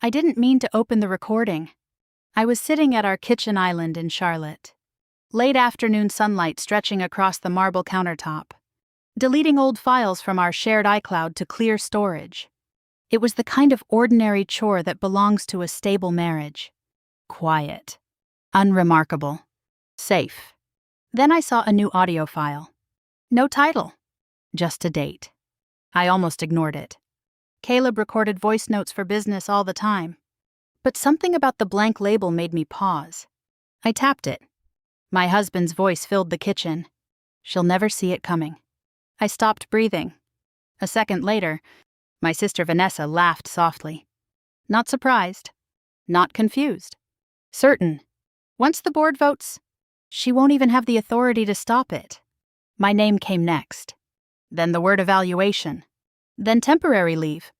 I didn't mean to open the recording. I was sitting at our kitchen island in Charlotte. Late afternoon sunlight stretching across the marble countertop. Deleting old files from our shared iCloud to clear storage. It was the kind of ordinary chore that belongs to a stable marriage. Quiet. Unremarkable. Safe. Then I saw a new audio file. No title. Just a date. I almost ignored it. Caleb recorded voice notes for business all the time. But something about the blank label made me pause. I tapped it. My husband's voice filled the kitchen. She'll never see it coming. I stopped breathing. A second later, my sister Vanessa laughed softly. Not surprised. Not confused. Certain. Once the board votes, she won't even have the authority to stop it. My name came next. Then the word evaluation. Then temporary leave.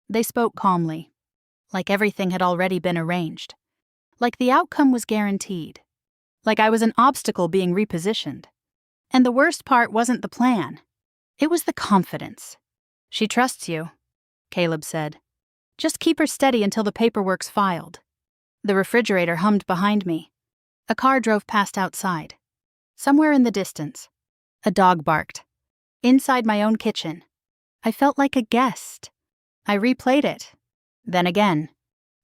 They spoke calmly. Like everything had already been arranged. Like the outcome was guaranteed. Like I was an obstacle being repositioned. And the worst part wasn't the plan. It was the confidence. She trusts you, Caleb said. Just keep her steady until the paperwork's filed. The refrigerator hummed behind me. A car drove past outside. Somewhere in the distance, a dog barked. Inside my own kitchen, I felt like a guest. I replayed it. Then again.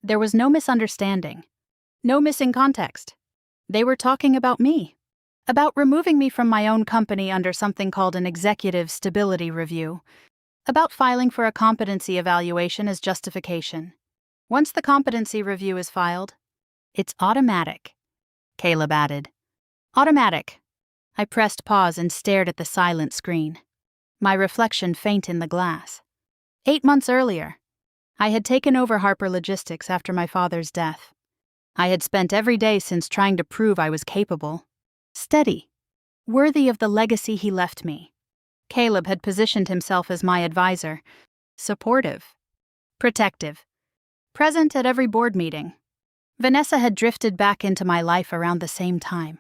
There was no misunderstanding. No missing context. They were talking about me. About removing me from my own company under something called an executive stability review. About filing for a competency evaluation as justification. Once the competency review is filed, it's automatic, Caleb added. Automatic. I pressed pause and stared at the silent screen. My reflection faint in the glass. 8 months earlier, I had taken over Harper Logistics after my father's death. I had spent every day since trying to prove I was capable. Steady. Worthy of the legacy he left me. Caleb had positioned himself as my advisor. Supportive. Protective. Present at every board meeting. Vanessa had drifted back into my life around the same time.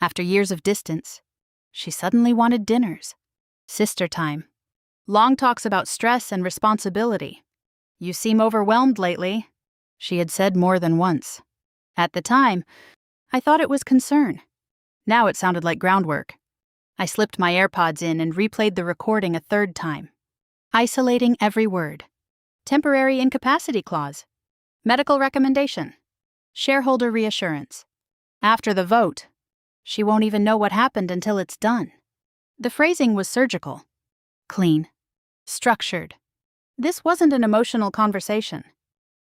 After years of distance, she suddenly wanted dinners. Sister time. Long talks about stress and responsibility. You seem overwhelmed lately, she had said more than once. At the time, I thought it was concern. Now it sounded like groundwork. I slipped my AirPods in and replayed the recording a third time. Isolating every word. Temporary incapacity clause. Medical recommendation. Shareholder reassurance. After the vote, she won't even know what happened until it's done. The phrasing was surgical. Clean. Structured. This wasn't an emotional conversation.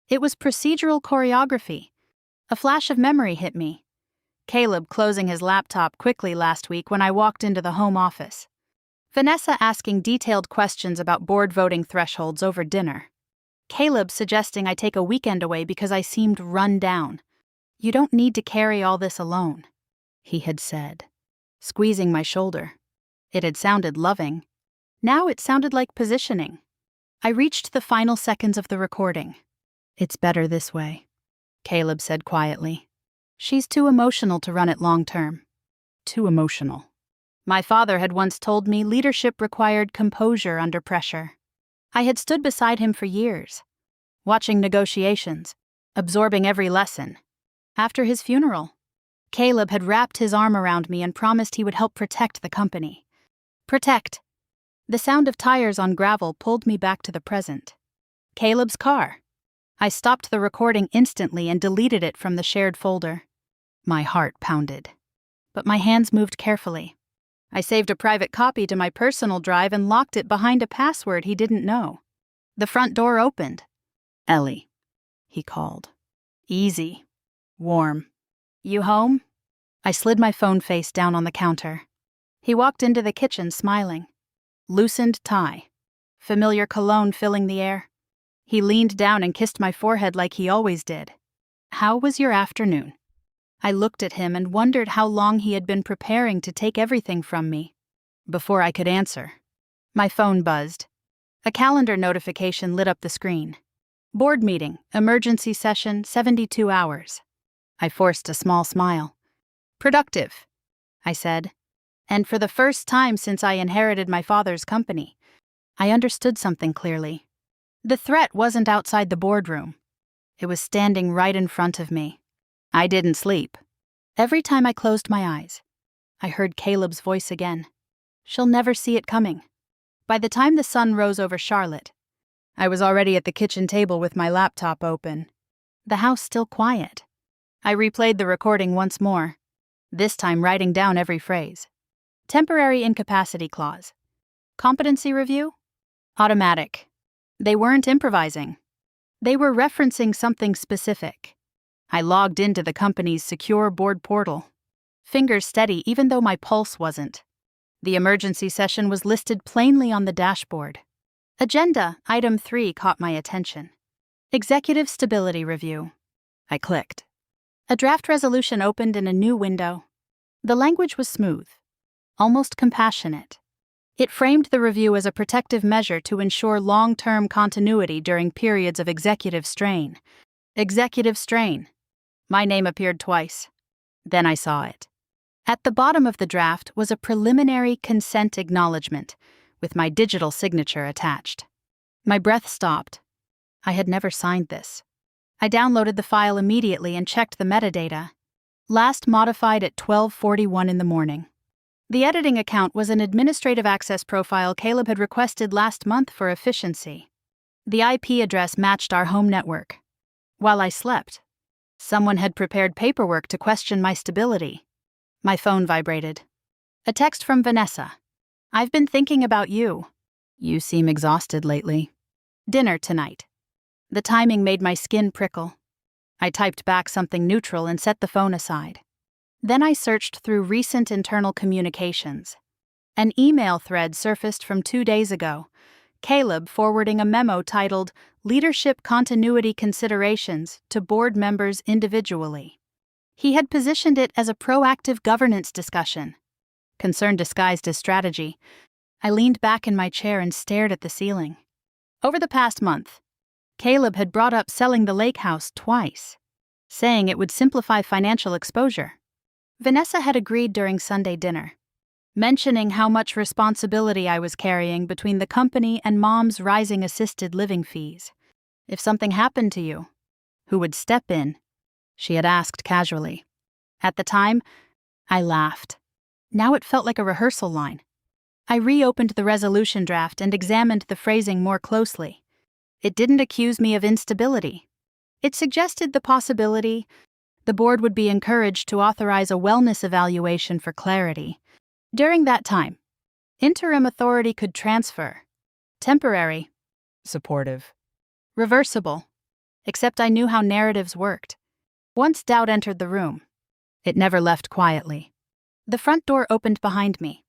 It was procedural choreography. A flash of memory hit me. Caleb closing his laptop quickly last week when I walked into the home office. Vanessa asking detailed questions about board voting thresholds over dinner. Caleb suggesting I take a weekend away because I seemed run down. You don't need to carry all this alone, he had said, squeezing my shoulder. It had sounded loving. Now it sounded like positioning. I reached the final seconds of the recording. It's better this way, Caleb said quietly. She's too emotional to run it long-term. Too emotional. My father had once told me leadership required composure under pressure. I had stood beside him for years, watching negotiations, absorbing every lesson. After his funeral, Caleb had wrapped his arm around me and promised he would help protect the company. Protect. The sound of tires on gravel pulled me back to the present. Caleb's car. I stopped the recording instantly and deleted it from the shared folder. My heart pounded. But my hands moved carefully. I saved a private copy to my personal drive and locked it behind a password he didn't know. The front door opened. Ellie, he called. Easy. Warm. You home? I slid my phone face down on the counter. He walked into the kitchen smiling. Loosened tie. Familiar cologne filling the air. He leaned down and kissed my forehead like he always did. How was your afternoon? I looked at him and wondered how long he had been preparing to take everything from me. Before I could answer, my phone buzzed. A calendar notification lit up the screen. Board meeting, emergency session, 72 hours. I forced a small smile. Productive, I said. And for the first time since I inherited my father's company, I understood something clearly. The threat wasn't outside the boardroom. It was standing right in front of me. I didn't sleep. Every time I closed my eyes, I heard Caleb's voice again. She'll never see it coming. By the time the sun rose over Charlotte, I was already at the kitchen table with my laptop open. The house still quiet. I replayed the recording once more, this time writing down every phrase. Temporary incapacity clause. Competency review? Automatic. They weren't improvising. They were referencing something specific. I logged into the company's secure board portal. Fingers steady even though my pulse wasn't. The emergency session was listed plainly on the dashboard. Agenda, item 3 caught my attention. Executive Stability Review. I clicked. A draft resolution opened in a new window. The language was smooth, almost compassionate. It framed the review as a protective measure to ensure long-term continuity during periods of executive strain. Executive strain. My name appeared twice. Then I saw it. At the bottom of the draft was a preliminary consent acknowledgement, with my digital signature attached. My breath stopped. I had never signed this. I downloaded the file immediately and checked the metadata. Last modified at 12:41 in the morning. The editing account was an administrative access profile Caleb had requested last month for efficiency. The IP address matched our home network. While I slept, someone had prepared paperwork to question my stability. My phone vibrated. A text from Vanessa. I've been thinking about you. You seem exhausted lately. Dinner tonight. The timing made my skin prickle. I typed back something neutral and set the phone aside. Then I searched through recent internal communications. An email thread surfaced from 2 days ago, Caleb forwarding a memo titled Leadership Continuity Considerations to board members individually. He had positioned it as a proactive governance discussion. Concern disguised as strategy. I leaned back in my chair and stared at the ceiling. Over the past month, Caleb had brought up selling the lake house twice, saying it would simplify financial exposure. Vanessa had agreed during Sunday dinner, mentioning how much responsibility I was carrying between the company and Mom's rising assisted living fees. If something happened to you, who would step in? She had asked casually. At the time, I laughed. Now it felt like a rehearsal line. I reopened the resolution draft and examined the phrasing more closely. It didn't accuse me of instability. It suggested the possibility the board would be encouraged to authorize a wellness evaluation for clarity. During that time, interim authority could transfer. Temporary. Supportive. Reversible. Except I knew how narratives worked. Once doubt entered the room, it never left quietly. The front door opened behind me.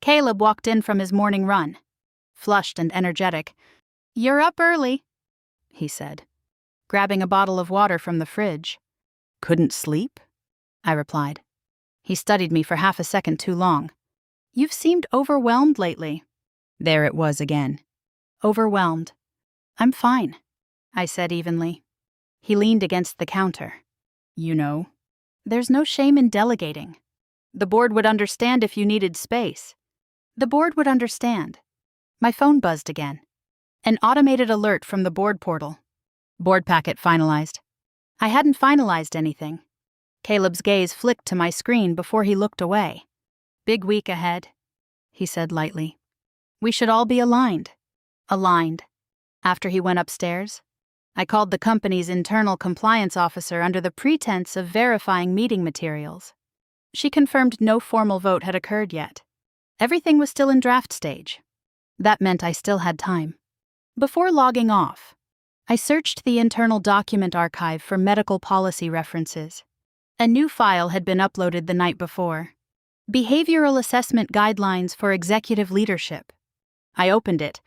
Caleb walked in from his morning run, flushed and energetic. "You're up early," he said, grabbing a bottle of water from the fridge. "Couldn't sleep?" I replied. He studied me for half a second too long. "You've seemed overwhelmed lately." There it was again. Overwhelmed. "I'm fine," I said evenly. He leaned against the counter. "You know, there's no shame in delegating. The board would understand if you needed space." The board would understand. My phone buzzed again. An automated alert from the board portal. Board packet finalized. I hadn't finalized anything. Caleb's gaze flicked to my screen before he looked away. "Big week ahead," he said lightly. "We should all be aligned." Aligned. After he went upstairs, I called the company's internal compliance officer under the pretense of verifying meeting materials. She confirmed no formal vote had occurred yet. Everything was still in draft stage. That meant I still had time. Before logging off, I searched the internal document archive for medical policy references. A new file had been uploaded the night before. Behavioral Assessment Guidelines for Executive Leadership. I opened it.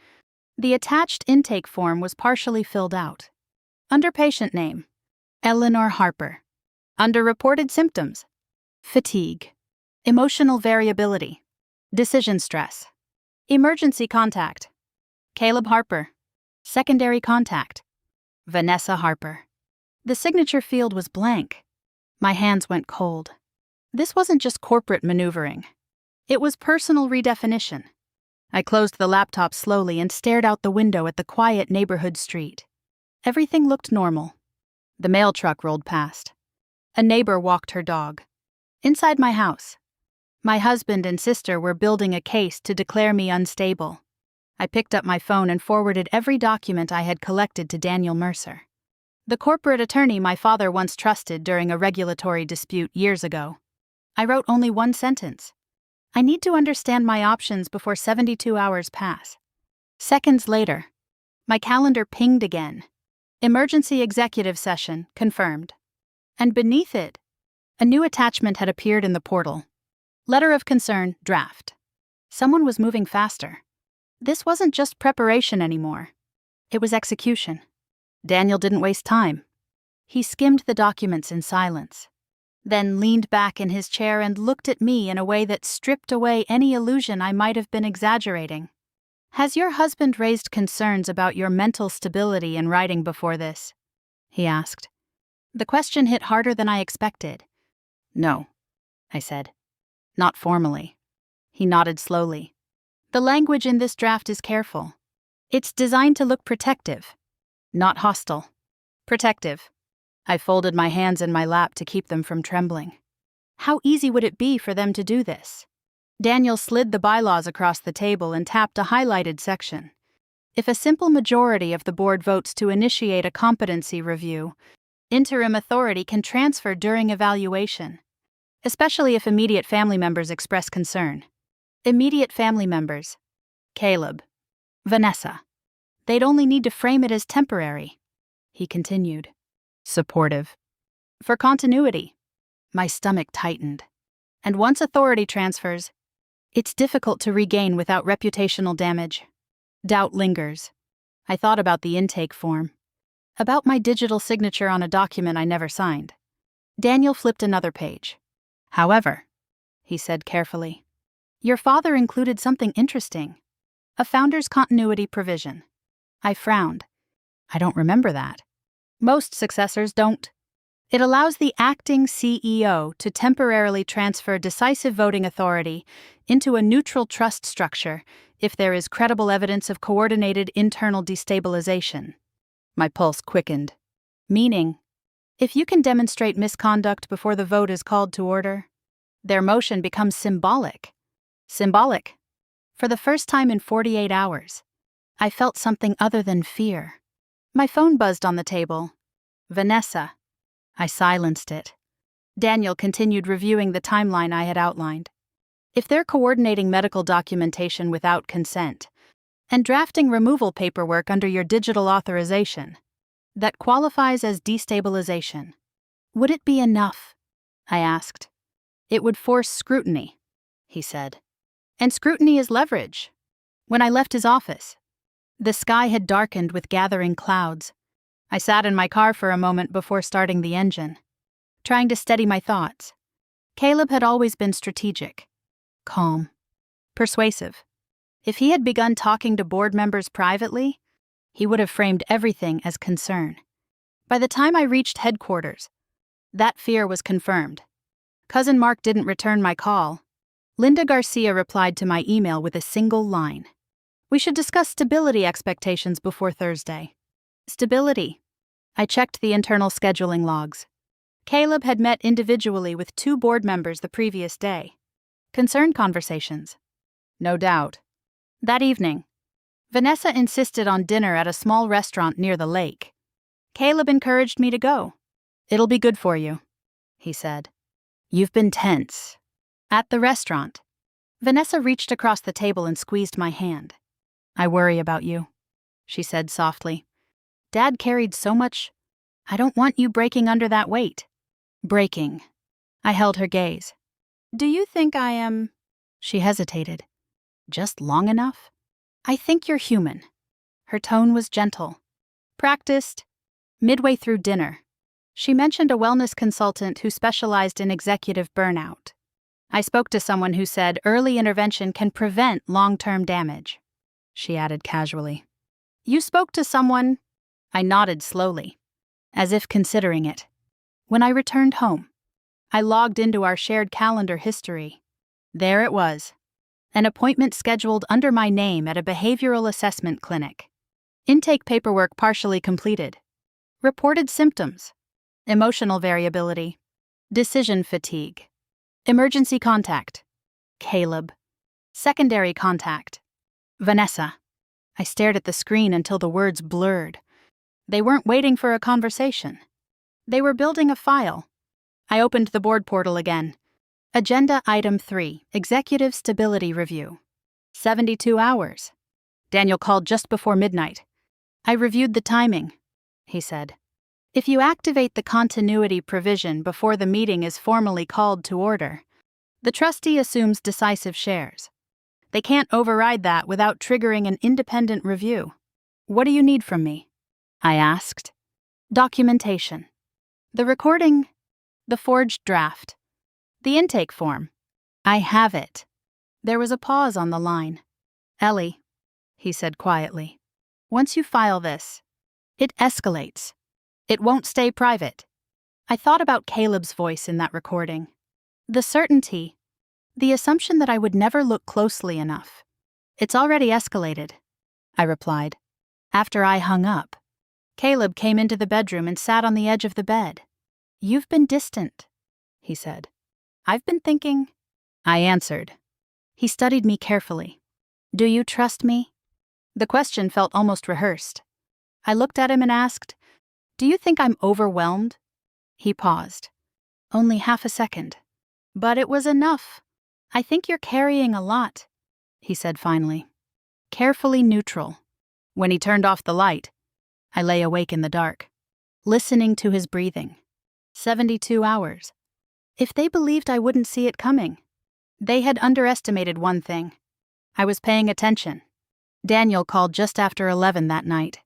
The attached intake form was partially filled out. Under patient name, Eleanor Harper. Under reported symptoms, fatigue, emotional variability, decision stress, emergency contact, Caleb Harper, secondary contact, Vanessa Harper. The signature field was blank. My hands went cold. This wasn't just corporate maneuvering. It was personal redefinition. I closed the laptop slowly and stared out the window at the quiet neighborhood street. Everything looked normal. The mail truck rolled past. A neighbor walked her dog. Inside my house, my husband and sister were building a case to declare me unstable. I picked up my phone and forwarded every document I had collected to Daniel Mercer, the corporate attorney my father once trusted during a regulatory dispute years ago. I wrote only one sentence. I need to understand my options before 72 hours pass. Seconds later, my calendar pinged again. Emergency executive session, confirmed. And beneath it, a new attachment had appeared in the portal. Letter of concern, draft. Someone was moving faster. This wasn't just preparation anymore. It was execution. Daniel didn't waste time. He skimmed the documents in silence, then leaned back in his chair and looked at me in a way that stripped away any illusion I might have been exaggerating. Has your husband raised concerns about your mental stability in writing before this? He asked. The question hit harder than I expected. No, I said. Not formally. He nodded slowly. The language in this draft is careful. It's designed to look protective, not hostile. Protective. I folded my hands in my lap to keep them from trembling. How easy would it be for them to do this? Daniel slid the bylaws across the table and tapped a highlighted section. If a simple majority of the board votes to initiate a competency review, interim authority can transfer during evaluation, especially if immediate family members express concern. Immediate family members. Caleb. Vanessa. They'd only need to frame it as temporary. He continued. Supportive. For continuity. My stomach tightened. And once authority transfers, it's difficult to regain without reputational damage. Doubt lingers. I thought about the intake form. About my digital signature on a document I never signed. Daniel flipped another page. However, he said carefully, your father included something interesting. A founder's continuity provision. I frowned. I don't remember that. Most successors don't. It allows the acting CEO to temporarily transfer decisive voting authority into a neutral trust structure if there is credible evidence of coordinated internal destabilization. My pulse quickened. Meaning, if you can demonstrate misconduct before the vote is called to order, their motion becomes symbolic. Symbolic. For the first time in 48 hours, I felt something other than fear. My phone buzzed on the table. Vanessa. I silenced it. Daniel continued reviewing the timeline I had outlined. If they're coordinating medical documentation without consent, and drafting removal paperwork under your digital authorization, that qualifies as destabilization. Would it be enough? I asked. It would force scrutiny, he said. And scrutiny is leverage. When I left his office, the sky had darkened with gathering clouds. I sat in my car for a moment before starting the engine, trying to steady my thoughts. Caleb had always been strategic, calm, persuasive. If he had begun talking to board members privately, he would have framed everything as concern. By the time I reached headquarters, that fear was confirmed. Cousin Mark didn't return my call. Linda Garcia replied to my email with a single line. We should discuss stability expectations before Thursday. Stability. I checked the internal scheduling logs. Caleb had met individually with 2 board members the previous day. Concern conversations. No doubt. That evening, Vanessa insisted on dinner at a small restaurant near the lake. Caleb encouraged me to go. It'll be good for you, he said. You've been tense. At the restaurant, Vanessa reached across the table and squeezed my hand. I worry about you, she said softly. Dad carried so much. I don't want you breaking under that weight. Breaking. I held her gaze. Do you think I am? She hesitated. Just long enough? I think you're human. Her tone was gentle. Practiced. Midway through dinner, she mentioned a wellness consultant who specialized in executive burnout. I spoke to someone who said early intervention can prevent long-term damage. She added casually. You spoke to someone? I nodded slowly, as if considering it. When I returned home, I logged into our shared calendar history. There it was. An appointment scheduled under my name at a behavioral assessment clinic. Intake paperwork partially completed. Reported symptoms. Emotional variability. Decision fatigue. Emergency contact. Caleb. Secondary contact. Vanessa. I stared at the screen until the words blurred. They weren't waiting for a conversation. They were building a file. I opened the board portal again. Agenda Item 3, Executive Stability Review. 72 hours. Daniel called just before midnight. I reviewed the timing, he said. If you activate the continuity provision before the meeting is formally called to order, the trustee assumes decisive shares. They can't override that without triggering an independent review. What do you need from me? I asked. Documentation. The recording. The forged draft. The intake form. I have it. There was a pause on the line. Ellie, he said quietly, once you file this, it escalates. It won't stay private. I thought about Caleb's voice in that recording. The certainty, the assumption that I would never look closely enough. It's already escalated, I replied. After I hung up, Caleb came into the bedroom and sat on the edge of the bed. You've been distant, he said. I've been thinking, I answered. He studied me carefully. Do you trust me? The question felt almost rehearsed. I looked at him and asked, do you think I'm overwhelmed? He paused. Only half a second. But it was enough. I think you're carrying a lot, he said finally. Carefully neutral. When he turned off the light, I lay awake in the dark, listening to his breathing. 72 hours. If they believed I wouldn't see it coming, they had underestimated one thing. I was paying attention. Daniel called just after 11 that night.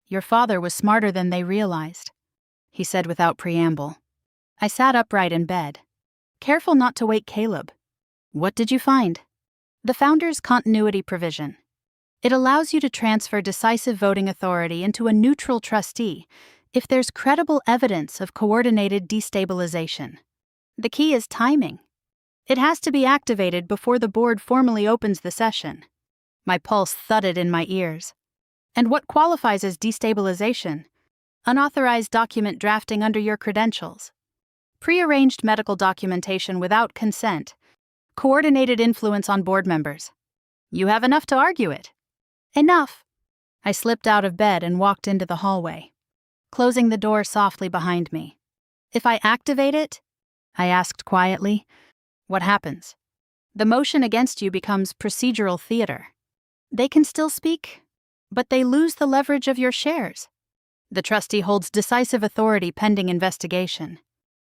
Your father was smarter than they realized, he said without preamble. I sat upright in bed, careful not to wake Caleb. What did you find? The founder's continuity provision. It allows you to transfer decisive voting authority into a neutral trustee if there's credible evidence of coordinated destabilization. The key is timing. It has to be activated before the board formally opens the session. My pulse thudded in my ears. And what qualifies as destabilization? Unauthorized document drafting under your credentials. Prearranged medical documentation without consent. Coordinated influence on board members. You have enough to argue it. Enough. I slipped out of bed and walked into the hallway, closing the door softly behind me. If I activate it, I asked quietly, what happens? The motion against you becomes procedural theater. They can still speak, but they lose the leverage of your shares. The trustee holds decisive authority pending investigation.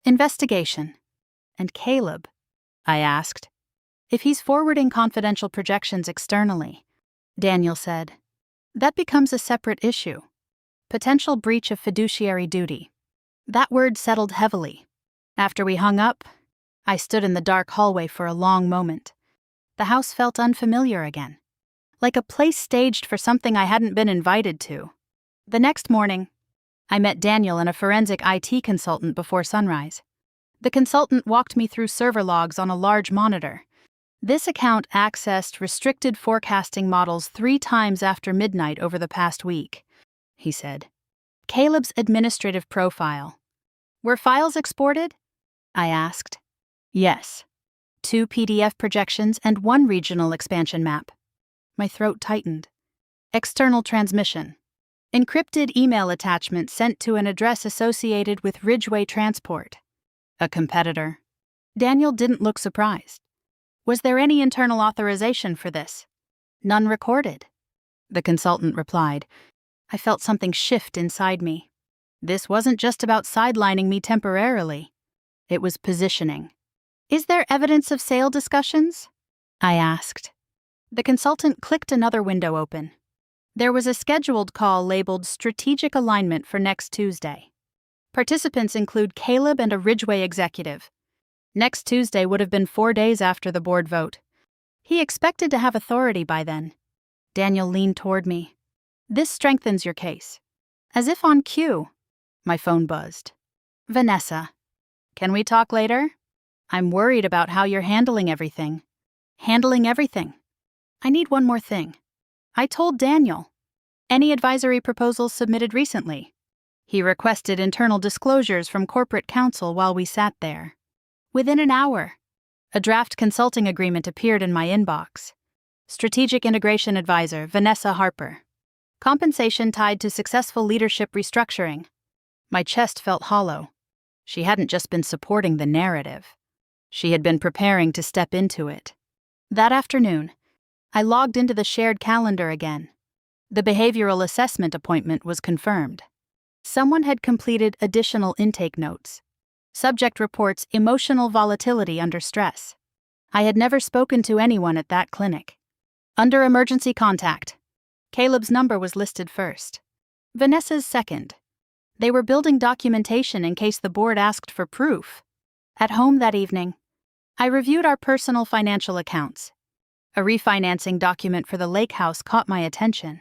Investigation. And Caleb, I asked, if he's forwarding confidential projections externally, Daniel said, that becomes a separate issue. Potential breach of fiduciary duty. That word settled heavily. After we hung up, I stood in the dark hallway for a long moment. The house felt unfamiliar again, like a place staged for something I hadn't been invited to. The next morning, I met Daniel and a forensic IT consultant before sunrise. The consultant walked me through server logs on a large monitor. This account accessed restricted forecasting models 3 times after midnight over the past week, he said. Caleb's administrative profile. Were files exported? I asked. Yes. 2 PDF projections and 1 regional expansion map. My throat tightened. External transmission. Encrypted email attachment sent to an address associated with Ridgeway Transport. A competitor. Daniel didn't look surprised. Was there any internal authorization for this? None recorded, the consultant replied. I felt something shift inside me. This wasn't just about sidelining me temporarily. It was positioning. Is there evidence of sale discussions? I asked. The consultant clicked another window open. There was a scheduled call labeled Strategic Alignment for next Tuesday. Participants include Caleb and a Ridgeway executive. Next Tuesday would have been 4 days after the board vote. He expected to have authority by then. Daniel leaned toward me. This strengthens your case. As if on cue, my phone buzzed. Vanessa. Can we talk later? I'm worried about how you're handling everything. Handling everything. I need one more thing. I told Daniel. Any advisory proposals submitted recently? He requested internal disclosures from corporate counsel while we sat there. Within an hour, a draft consulting agreement appeared in my inbox. Strategic Integration Advisor, Vanessa Harper. Compensation tied to successful leadership restructuring. My chest felt hollow. She hadn't just been supporting the narrative. She had been preparing to step into it. That afternoon, I logged into the shared calendar again. The behavioral assessment appointment was confirmed. Someone had completed additional intake notes. Subject reports emotional volatility under stress. I had never spoken to anyone at that clinic. Under emergency contact, Caleb's number was listed first. Vanessa's second. They were building documentation in case the board asked for proof. At home that evening, I reviewed our personal financial accounts. A refinancing document for the lake house caught my attention.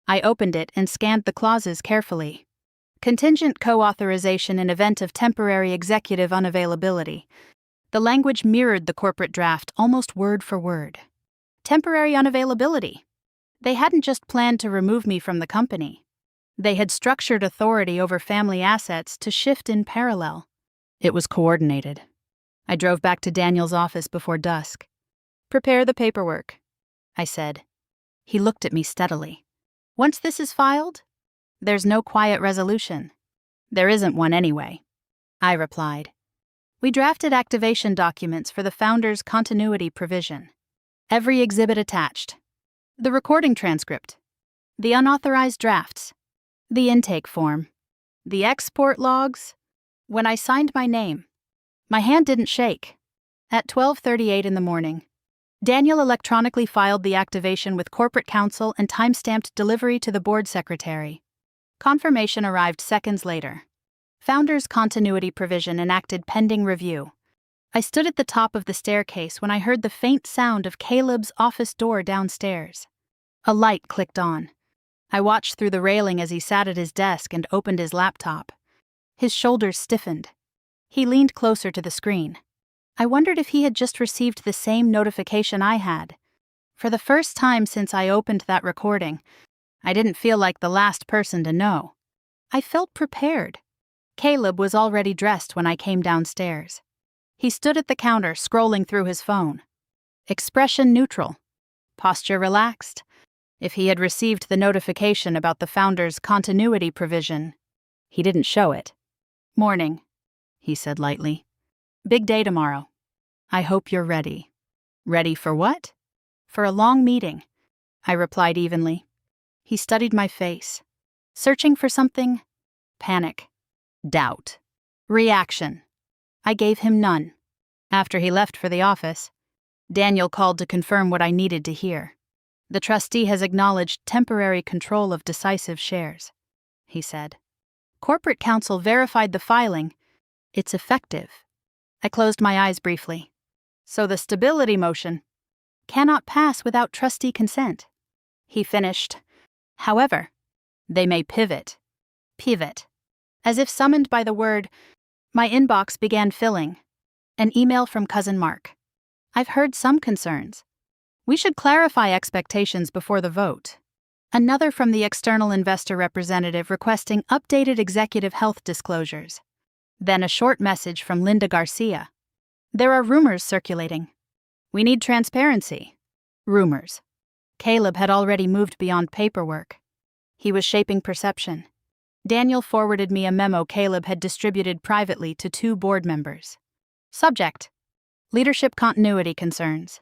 I opened it and scanned the clauses carefully. Contingent co-authorization in event of temporary executive unavailability. The language mirrored the corporate draft almost word for word. Temporary unavailability. They hadn't just planned to remove me from the company. They had structured authority over family assets to shift in parallel. It was coordinated. I drove back to Daniel's office before dusk. "Prepare the paperwork," I said. He looked at me steadily. "Once this is filed, there's no quiet resolution." "There isn't one anyway," I replied. We drafted activation documents for the founder's continuity provision. Every exhibit attached. The recording transcript. The unauthorized drafts. The intake form. The export logs. When I signed my name, my hand didn't shake. At 12:38 in the morning, Daniel electronically filed the activation with corporate counsel and timestamped delivery to the board secretary. Confirmation arrived seconds later. Founder's continuity provision enacted pending review. I stood at the top of the staircase when I heard the faint sound of Caleb's office door downstairs. A light clicked on. I watched through the railing as he sat at his desk and opened his laptop. His shoulders stiffened. He leaned closer to the screen. I wondered if he had just received the same notification I had. For the first time since I opened that recording, I didn't feel like the last person to know. I felt prepared. Caleb was already dressed when I came downstairs. He stood at the counter scrolling through his phone. Expression neutral. Posture relaxed. If he had received the notification about the founder's continuity provision, he didn't show it. "Morning," he said lightly. "Big day tomorrow. I hope you're ready." "Ready for what?" "For a long meeting," I replied evenly. He studied my face, searching for something. Panic. Doubt. Reaction. I gave him none. After he left for the office, Daniel called to confirm what I needed to hear. "The trustee has acknowledged temporary control of decisive shares," he said. "Corporate counsel verified the filing. It's effective." I closed my eyes briefly. "So the stability motion cannot pass without trustee consent," he finished. "However, they may pivot." Pivot. As if summoned by the word, my inbox began filling. An email from Cousin Mark. "I've heard some concerns. We should clarify expectations before the vote." Another from the external investor representative requesting updated executive health disclosures. Then a short message from Linda Garcia. "There are rumors circulating. We need transparency." Rumors. Caleb had already moved beyond paperwork. He was shaping perception. Daniel forwarded me a memo Caleb had distributed privately to 2 board members. Subject: leadership continuity concerns.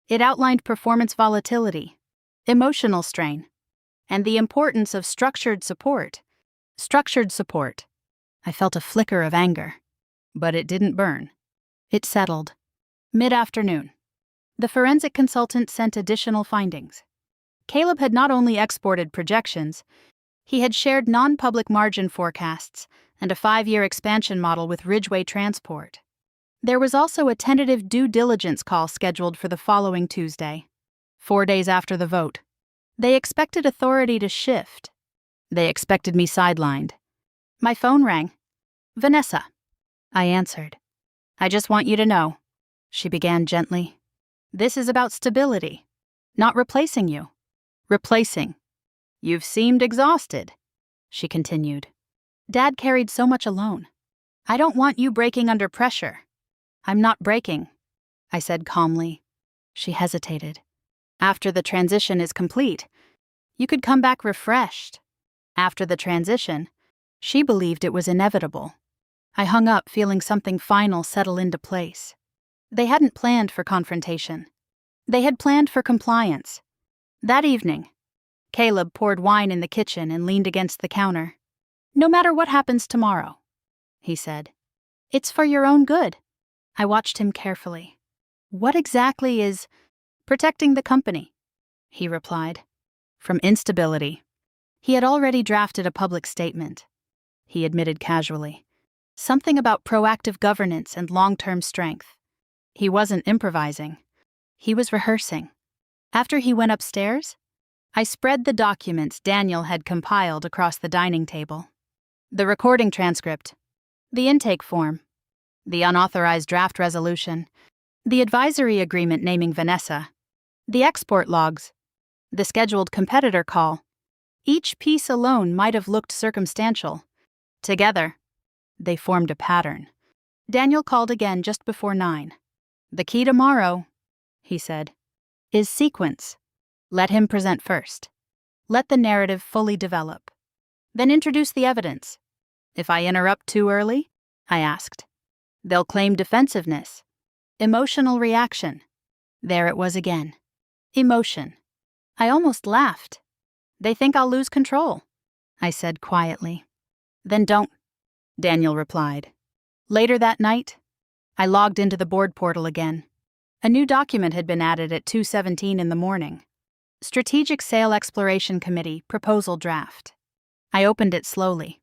It outlined performance volatility, emotional strain, and the importance of structured support. Structured support. I felt a flicker of anger, but it didn't burn. It settled. Mid-afternoon. The forensic consultant sent additional findings. Caleb had not only exported projections, he had shared non-public margin forecasts and a 5-year expansion model with Ridgeway Transport. There was also a tentative due diligence call scheduled for the following Tuesday, 4 days after the vote. They expected authority to shift. They expected me sidelined. My phone rang. "Vanessa." I answered. "I just want you to know," she began gently. "This is about stability, not replacing you." "Replacing. You've seemed exhausted," she continued. Dad carried so much alone. I don't want you breaking under pressure. I'm not breaking, I said calmly. She hesitated. After the transition is complete, you could come back refreshed. After the transition, she believed it was inevitable. I hung up feeling something final settle into place. They hadn't planned for confrontation. They had planned for compliance. That evening, Caleb poured wine in the kitchen and leaned against the counter. "No matter what happens tomorrow," he said. "It's for your own good." I watched him carefully. "What exactly is protecting the company?" he replied. "From instability." He had already drafted a public statement. He admitted casually. Something about proactive governance and long-term strength. He wasn't improvising. He was rehearsing. After he went upstairs, I spread the documents Daniel had compiled across the dining table. The recording transcript, the intake form, the unauthorized draft resolution, the advisory agreement naming Vanessa, the export logs, the scheduled competitor call. Each piece alone might have looked circumstantial. Together, they formed a pattern. Daniel called again just before 9. "The key tomorrow," he said, "is sequence. Let him present first. Let the narrative fully develop. Then introduce the evidence. If I interrupt too early," I asked, "they'll claim defensiveness. Emotional reaction." There it was again. Emotion. I almost laughed. "They think I'll lose control," I said quietly. "Then don't," Daniel replied. Later that night, I logged into the board portal again. A new document had been added at 2:17 in the morning. Strategic Sale Exploration Committee Proposal Draft. I opened it slowly.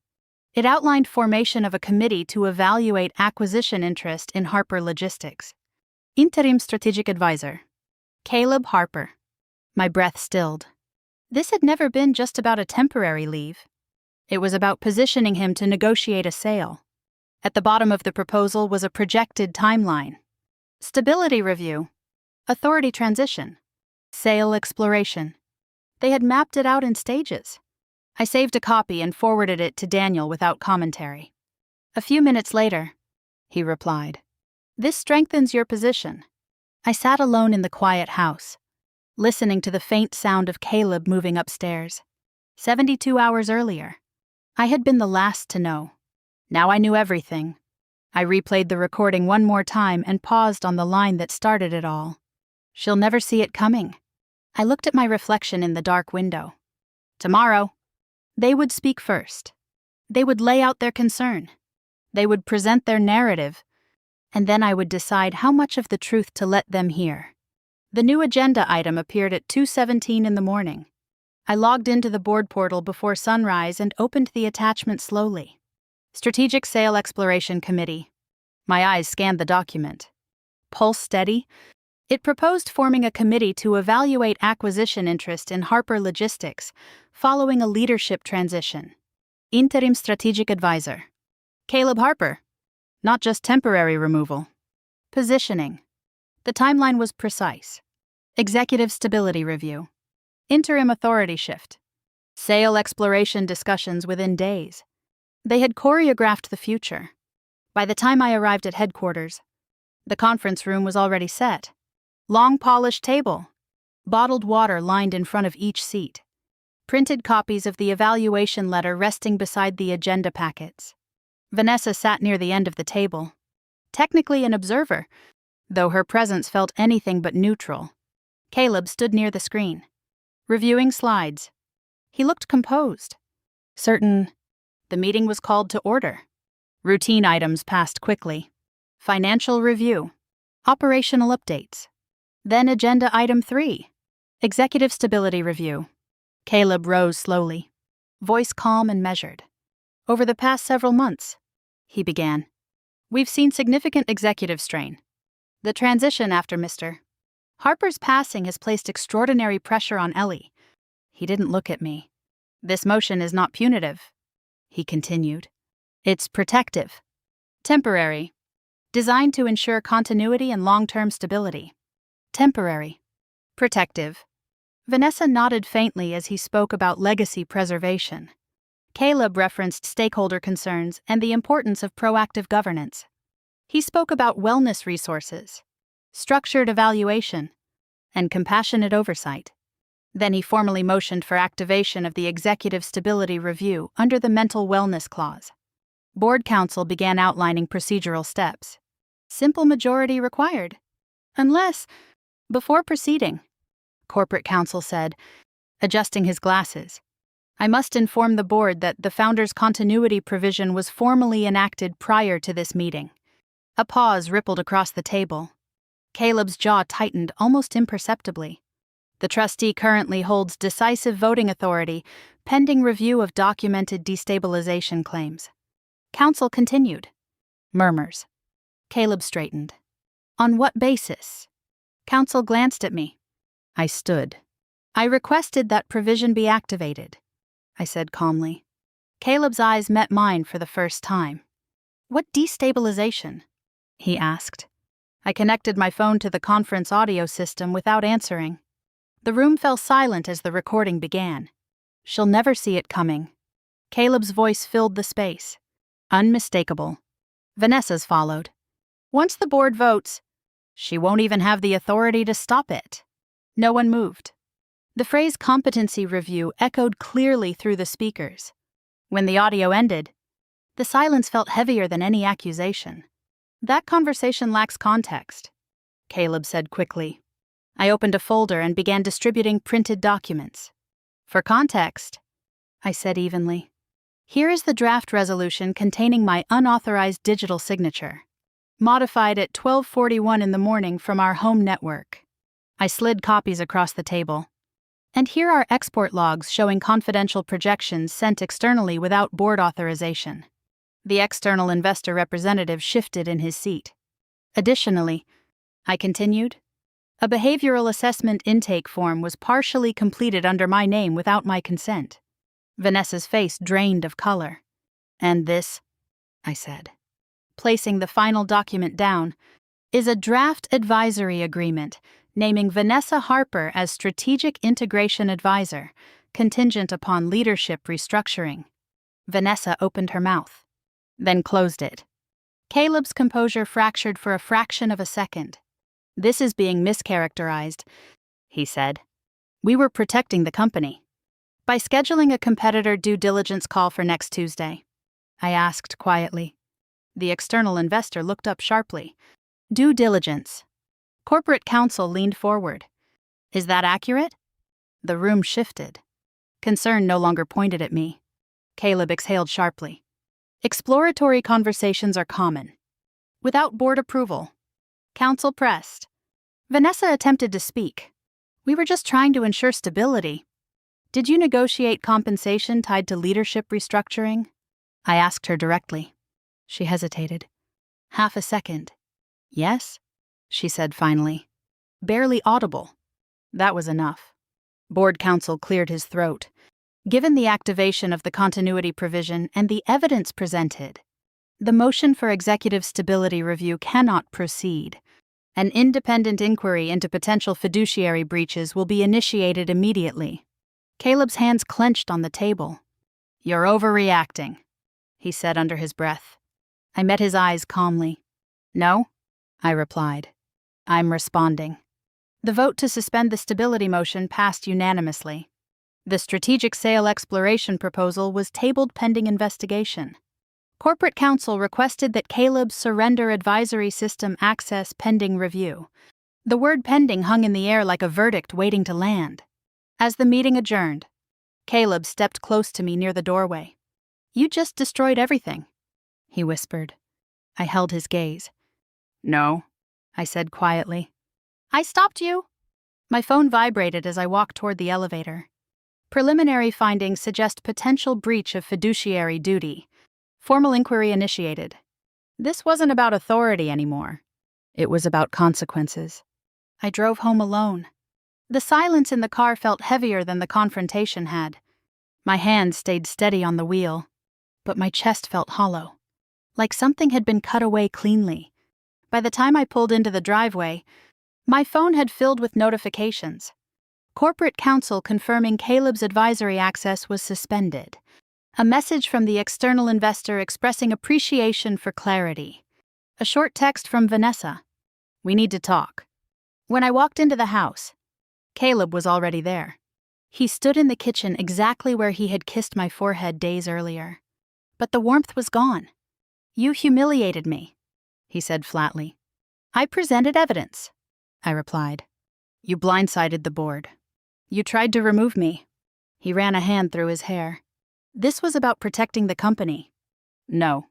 It outlined formation of a committee to evaluate acquisition interest in Harper Logistics. Interim Strategic Advisor, Caleb Harper. My breath stilled. This had never been just about a temporary leave. It was about positioning him to negotiate a sale. At the bottom of the proposal was a projected timeline. Stability review, authority transition, sale exploration. They had mapped it out in stages. I saved a copy and forwarded it to Daniel without commentary. A few minutes later, he replied, "This strengthens your position." I sat alone in the quiet house, listening to the faint sound of Caleb moving upstairs. 72 hours earlier, I had been the last to know. Now I knew everything. I replayed the recording one more time and paused on the line that started it all. "She'll never see it coming." I looked at my reflection in the dark window. Tomorrow, they would speak first. They would lay out their concern. They would present their narrative, and then I would decide how much of the truth to let them hear. The new agenda item appeared at 2:17 in the morning. I logged into the board portal before sunrise and opened the attachment slowly. Strategic Sale Exploration Committee. My eyes scanned the document. Pulse steady. It proposed forming a committee to evaluate acquisition interest in Harper Logistics following a leadership transition. Interim Strategic Advisor, Caleb Harper. Not just temporary removal. Positioning. The timeline was precise. Executive Stability Review. Interim Authority Shift. Sale exploration discussions within days. They had choreographed the future. By the time I arrived at headquarters, the conference room was already set. Long polished table. Bottled water lined in front of each seat. Printed copies of the evaluation letter resting beside the agenda packets. Vanessa sat near the end of the table. Technically an observer, though her presence felt anything but neutral. Caleb stood near the screen, reviewing slides. He looked composed. Certain the meeting was called to order. Routine items passed quickly. Financial review. Operational updates. Then agenda item 3. Executive Stability Review. Caleb rose slowly, voice calm and measured. "Over the past several months," he began, "we've seen significant executive strain. The transition after Mr. Harper's passing has placed extraordinary pressure on Ellie." He didn't look at me. "This motion is not punitive," he continued. "It's protective. Temporary. Designed to ensure continuity and long-term stability. Temporary. Protective." Vanessa nodded faintly as he spoke about legacy preservation. Caleb referenced stakeholder concerns and the importance of proactive governance. He spoke about wellness resources, structured evaluation, and compassionate oversight. Then he formally motioned for activation of the Executive Stability Review under the Mental Wellness Clause. Board counsel began outlining procedural steps. Simple majority required. Unless, before proceeding, corporate counsel said, adjusting his glasses, I must inform the board that the founder's continuity provision was formally enacted prior to this meeting. A pause rippled across the table. Caleb's jaw tightened almost imperceptibly. The trustee currently holds decisive voting authority, pending review of documented destabilization claims. Counsel continued. Murmurs. Caleb straightened. On what basis? Counsel glanced at me. I stood. I requested that provision be activated, I said calmly. Caleb's eyes met mine for the first time. What destabilization? He asked. I connected my phone to the conference audio system without answering. The room fell silent as the recording began. She'll never see it coming. Caleb's voice filled the space. Unmistakable. Vanessa's followed. Once the board votes, she won't even have the authority to stop it. No one moved. The phrase competency review echoed clearly through the speakers. When the audio ended, the silence felt heavier than any accusation. That conversation lacks context, Caleb said quickly. I opened a folder and began distributing printed documents. For context, I said evenly. Here is the draft resolution containing my unauthorized digital signature, modified at 12:41 in the morning from our home network. I slid copies across the table. And here are export logs showing confidential projections sent externally without board authorization. The external investor representative shifted in his seat. Additionally, I continued, a behavioral assessment intake form was partially completed under my name without my consent. Vanessa's face drained of color. And this, I said, placing the final document down, is a draft advisory agreement naming Vanessa Harper as Strategic Integration Advisor, contingent upon leadership restructuring. Vanessa opened her mouth, then closed it. Caleb's composure fractured for a fraction of a second. This is being mischaracterized, he said. We were protecting the company. By scheduling a competitor due diligence call for next Tuesday, I asked quietly. The external investor looked up sharply. Due diligence. Corporate counsel leaned forward. Is that accurate? The room shifted. Concern no longer pointed at me. Caleb exhaled sharply. Exploratory conversations are common. Without board approval. Counsel pressed. Vanessa attempted to speak. We were just trying to ensure stability. Did you negotiate compensation tied to leadership restructuring? I asked her directly. She hesitated. Half a second. Yes, she said finally. Barely audible. That was enough. Board counsel cleared his throat. Given the activation of the continuity provision and the evidence presented, the motion for executive stability review cannot proceed. An independent inquiry into potential fiduciary breaches will be initiated immediately. Caleb's hands clenched on the table. You're overreacting, he said under his breath. I met his eyes calmly. No, I replied. I'm responding. The vote to suspend the stability motion passed unanimously. The strategic sale exploration proposal was tabled pending investigation. Corporate counsel requested that Caleb surrender advisory system access pending review. The word pending hung in the air like a verdict waiting to land. As the meeting adjourned, Caleb stepped close to me near the doorway. You just destroyed everything, he whispered. I held his gaze. No, I said quietly. I stopped you. My phone vibrated as I walked toward the elevator. Preliminary findings suggest potential breach of fiduciary duty. Formal inquiry initiated. This wasn't about authority anymore. It was about consequences. I drove home alone. The silence in the car felt heavier than the confrontation had. My hand stayed steady on the wheel, but my chest felt hollow, like something had been cut away cleanly. By the time I pulled into the driveway, my phone had filled with notifications. Corporate counsel confirming Caleb's advisory access was suspended. A message from the external investor expressing appreciation for clarity. A short text from Vanessa. We need to talk. When I walked into the house, Caleb was already there. He stood in the kitchen exactly where he had kissed my forehead days earlier. But the warmth was gone. You humiliated me, he said flatly. I presented evidence, I replied. You blindsided the board. You tried to remove me. He ran a hand through his hair. This was about protecting the company. No,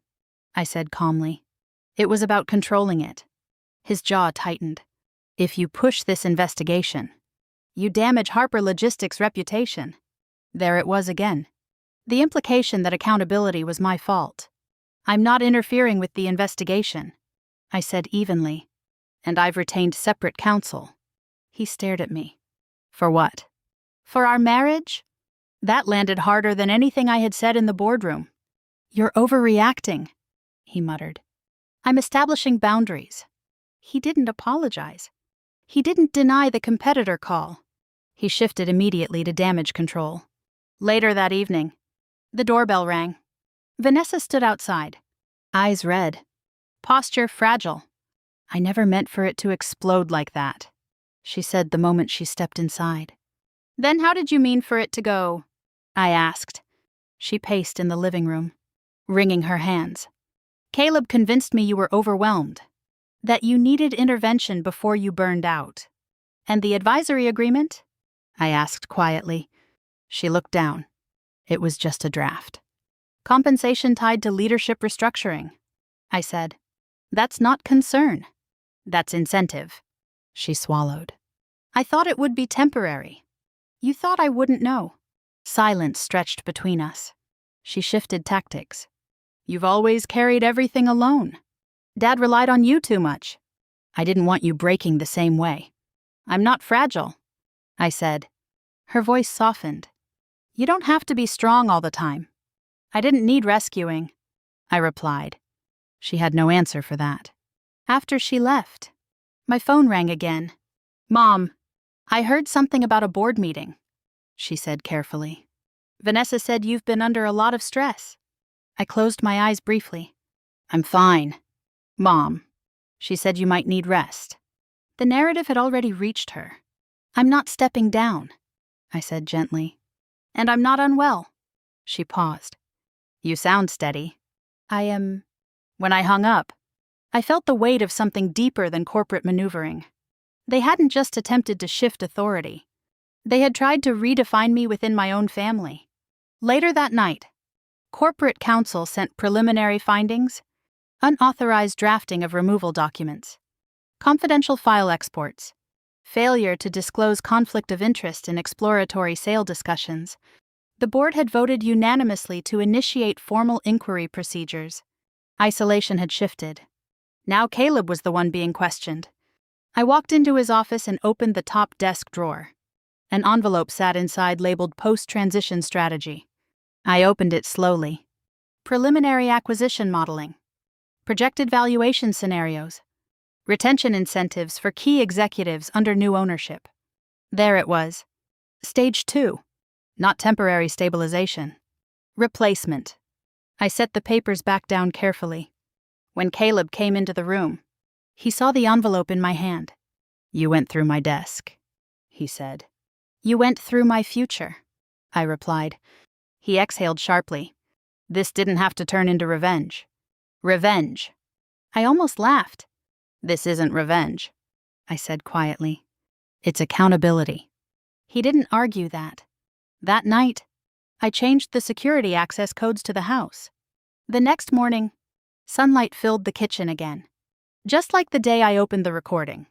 I said calmly. It was about controlling it. His jaw tightened. If you push this investigation, you damage Harper Logistics' reputation. There it was again. The implication that accountability was my fault. I'm not interfering with the investigation, I said evenly. And I've retained separate counsel. He stared at me. For what? For our marriage? That landed harder than anything I had said in the boardroom. You're overreacting, he muttered. I'm establishing boundaries. He didn't apologize. He didn't deny the competitor call. He shifted immediately to damage control. Later that evening, the doorbell rang. Vanessa stood outside, eyes red, posture fragile. I never meant for it to explode like that, she said the moment she stepped inside. Then how did you mean for it to go? I asked. She paced in the living room, wringing her hands. Caleb convinced me you were overwhelmed, that you needed intervention before you burned out. And the advisory agreement? I asked quietly. She looked down. It was just a draft. Compensation tied to leadership restructuring, I said. That's not concern. That's incentive. She swallowed. I thought it would be temporary. You thought I wouldn't know. Silence stretched between us. She shifted tactics. You've always carried everything alone. Dad relied on you too much. I didn't want you breaking the same way. I'm not fragile, I said. Her voice softened. You don't have to be strong all the time. I didn't need rescuing, I replied. She had no answer for that. After she left, my phone rang again. Mom, I heard something about a board meeting, she said carefully. Vanessa said you've been under a lot of stress. I closed my eyes briefly. I'm fine. Mom, she said you might need rest. The narrative had already reached her. I'm not stepping down, I said gently. And I'm not unwell. She paused. You sound steady. I am. When I hung up, I felt the weight of something deeper than corporate maneuvering. They hadn't just attempted to shift authority. They had tried to redefine me within my own family. Later that night, corporate counsel sent preliminary findings, unauthorized drafting of removal documents, confidential file exports, failure to disclose conflict of interest in exploratory sale discussions. The board had voted unanimously to initiate formal inquiry procedures. Isolation had shifted. Now Caleb was the one being questioned. I walked into his office and opened the top desk drawer. An envelope sat inside labeled Post-Transition Strategy. I opened it slowly. Preliminary acquisition modeling. Projected valuation scenarios. Retention incentives for key executives under new ownership. There it was. Stage 2. Not temporary stabilization. Replacement. I set the papers back down carefully. When Caleb came into the room, he saw the envelope in my hand. You went through my desk, he said. You went through my future, I replied. He exhaled sharply. This didn't have to turn into revenge. Revenge. I almost laughed. This isn't revenge, I said quietly. It's accountability. He didn't argue that. That night, I changed the security access codes to the house. The next morning, sunlight filled the kitchen again, just like the day I opened the recording.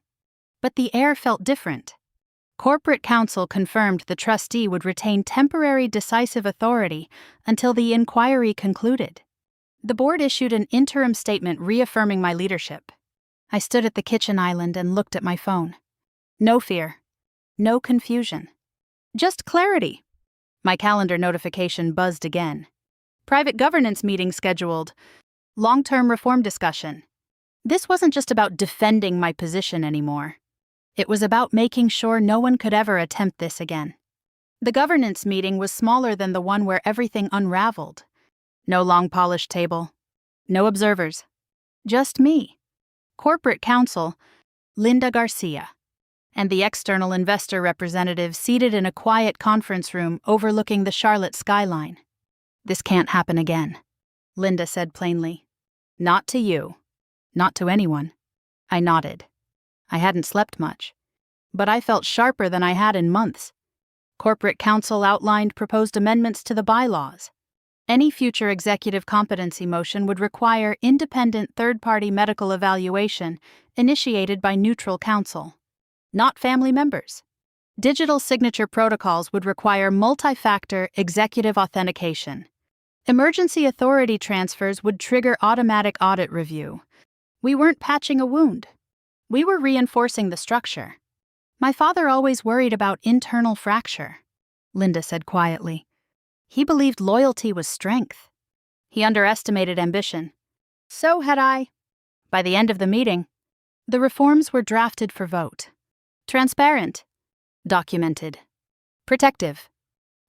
But the air felt different. Corporate counsel confirmed the trustee would retain temporary decisive authority until the inquiry concluded. The board issued an interim statement reaffirming my leadership. I stood at the kitchen island and looked at my phone. No fear. No confusion. Just clarity. My calendar notification buzzed again. Private governance meeting scheduled. Long-term reform discussion. This wasn't just about defending my position anymore. It was about making sure no one could ever attempt this again. The governance meeting was smaller than the one where everything unraveled. No long polished table. No observers. Just me, corporate counsel, Linda Garcia, and the external investor representative seated in a quiet conference room overlooking the Charlotte skyline. "This can't happen again," Linda said plainly. "Not to you. Not to anyone." I nodded. I hadn't slept much, but I felt sharper than I had in months. Corporate counsel outlined proposed amendments to the bylaws. Any future executive competency motion would require independent third-party medical evaluation initiated by neutral counsel, not family members. Digital signature protocols would require multi-factor executive authentication. Emergency authority transfers would trigger automatic audit review. We weren't patching a wound. We were reinforcing the structure. "My father always worried about internal fracture," Linda said quietly. "He believed loyalty was strength. He underestimated ambition. So had I." By the end of the meeting, the reforms were drafted for vote. Transparent. Documented. Protective.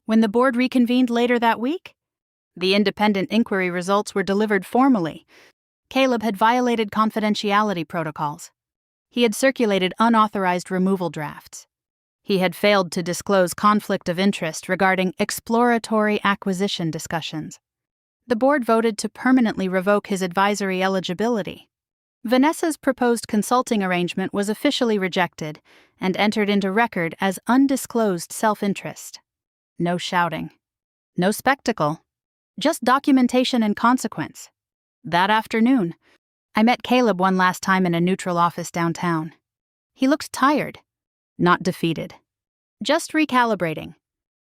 When the board reconvened later that week, the independent inquiry results were delivered formally. Caleb had violated confidentiality protocols. He had circulated unauthorized removal drafts. He had failed to disclose conflict of interest regarding exploratory acquisition discussions. The board voted to permanently revoke his advisory eligibility. Vanessa's proposed consulting arrangement was officially rejected and entered into record as undisclosed self-interest. No shouting. No spectacle. Just documentation and consequence. That afternoon, I met Caleb one last time in a neutral office downtown. He looked tired, not defeated. "Just recalibrating.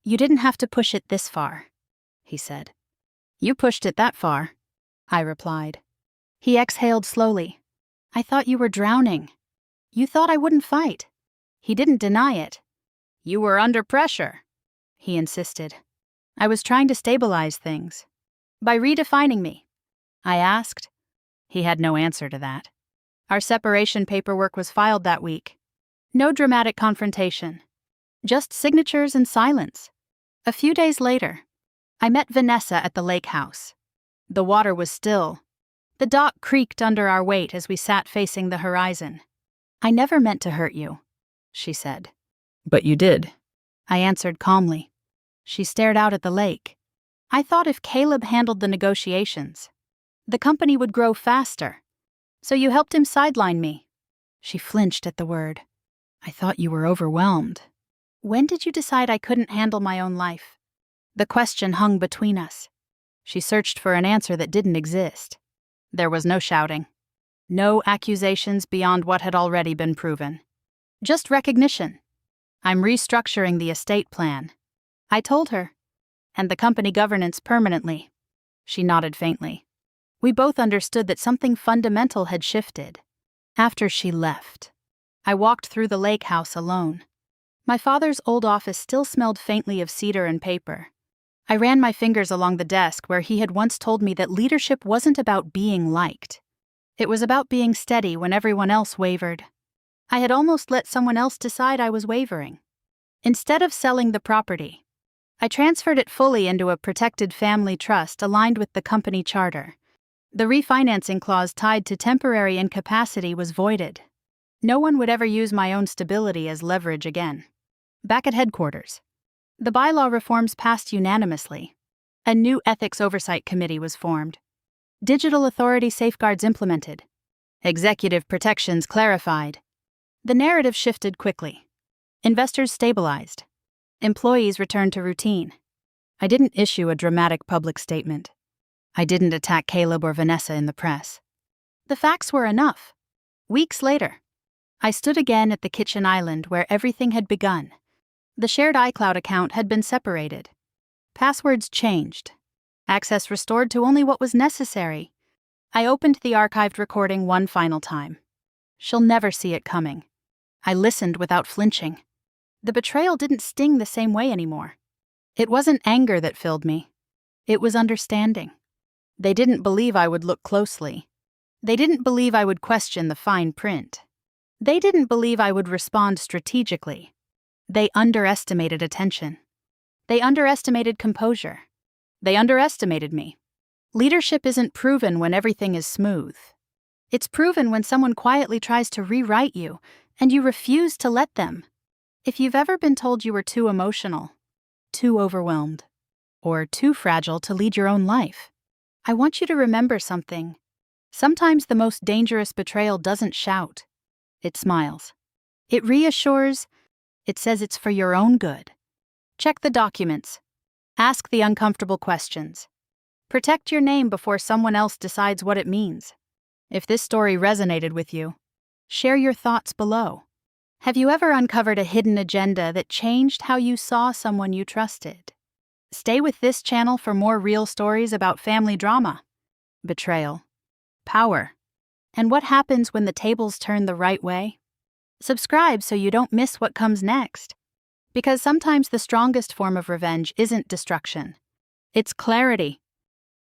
You didn't have to push it this far," he said. "You pushed it that far," I replied. He exhaled slowly. "I thought you were drowning. You thought I wouldn't fight." He didn't deny it. "You were under pressure," he insisted. "I was trying to stabilize things." "By redefining me?" I asked. He had no answer to that. Our separation paperwork was filed that week. No dramatic confrontation. Just signatures and silence. A few days later, I met Vanessa at the lake house. The water was still. The dock creaked under our weight as we sat facing the horizon. "I never meant to hurt you," she said. "But you did," I answered calmly. She stared out at the lake. "I thought if Caleb handled the negotiations, the company would grow faster. So you helped him sideline me." She flinched at the word. "I thought you were overwhelmed." "When did you decide I couldn't handle my own life?" The question hung between us. She searched for an answer that didn't exist. There was no shouting. No accusations beyond what had already been proven. Just recognition. "I'm restructuring the estate plan," I told her, "and the company governance permanently." She nodded faintly. We both understood that something fundamental had shifted. After she left, I walked through the lake house alone. My father's old office still smelled faintly of cedar and paper. I ran my fingers along the desk where he had once told me that leadership wasn't about being liked. It was about being steady when everyone else wavered. I had almost let someone else decide I was wavering. Instead of selling the property, I transferred it fully into a protected family trust aligned with the company charter. The refinancing clause tied to temporary incapacity was voided. No one would ever use my own stability as leverage again. Back at headquarters, the bylaw reforms passed unanimously. A new ethics oversight committee was formed. Digital authority safeguards implemented. Executive protections clarified. The narrative shifted quickly. Investors stabilized. Employees returned to routine. I didn't issue a dramatic public statement. I didn't attack Caleb or Vanessa in the press. The facts were enough. Weeks later, I stood again at the kitchen island where everything had begun. The shared iCloud account had been separated. Passwords changed. Access restored to only what was necessary. I opened the archived recording one final time. She'll never see it coming. I listened without flinching. The betrayal didn't sting the same way anymore. It wasn't anger that filled me. It was understanding. They didn't believe I would look closely. They didn't believe I would question the fine print. They didn't believe I would respond strategically. They underestimated attention. They underestimated composure. They underestimated me. Leadership isn't proven when everything is smooth. It's proven when someone quietly tries to rewrite you, and you refuse to let them. If you've ever been told you were too emotional, too overwhelmed, or too fragile to lead your own life, I want you to remember something. Sometimes the most dangerous betrayal doesn't shout. It smiles. It reassures. It says it's for your own good. Check the documents. Ask the uncomfortable questions. Protect your name before someone else decides what it means. If this story resonated with you, share your thoughts below. Have you ever uncovered a hidden agenda that changed how you saw someone you trusted? Stay with this channel for more real stories about family drama, betrayal, power, and what happens when the tables turn the right way. Subscribe so you don't miss what comes next. Because sometimes the strongest form of revenge isn't destruction. It's clarity.